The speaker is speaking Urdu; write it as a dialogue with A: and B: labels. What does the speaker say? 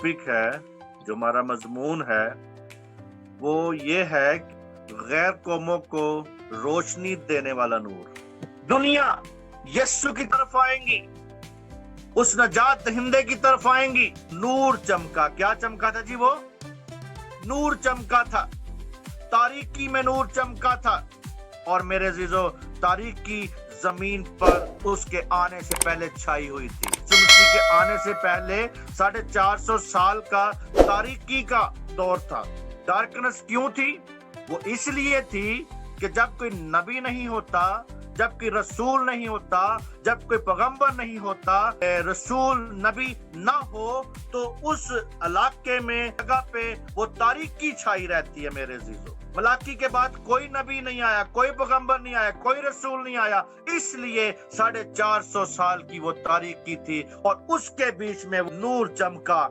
A: ٹاپک ہے، جو ہمارا مضمون ہے، وہ یہ ہے کہ غیر قوموں کو روشنی دینے والا نور۔ دنیا یسوع کی طرف آئیں گی، اس نجات دہندے کی طرف آئیں گی۔ نور چمکا، کیا چمکا تھا جی؟ وہ نور چمکا تھا، تاریکی میں نور چمکا تھا۔ اور میرے عزیزو، تاریکی زمین پر اس کے آنے سے پہلے چھائی ہوئی تھی۔ مسیح کے آنے سے پہلے 450 سال کا تاریکی کا دور تھا۔ ڈارکنس کیوں تھی؟ وہ اس لیے تھی کہ جب کوئی نبی نہیں ہوتا، جب کوئی رسول نہیں ہوتا، جب کوئی پیغمبر نہیں ہوتا، رسول نبی نہ ہو، تو اس علاقے میں جگہ پہ وہ تاریکی چھائی رہتی ہے میرے عزیزو۔ ملاکی کے بعد کوئی نبی نہیں آیا، کوئی پیغمبر نہیں آیا، کوئی رسول نہیں آیا، اس لیے 450 سال کی وہ تاریکی تھی، اور اس کے بیچ میں نور چمکا۔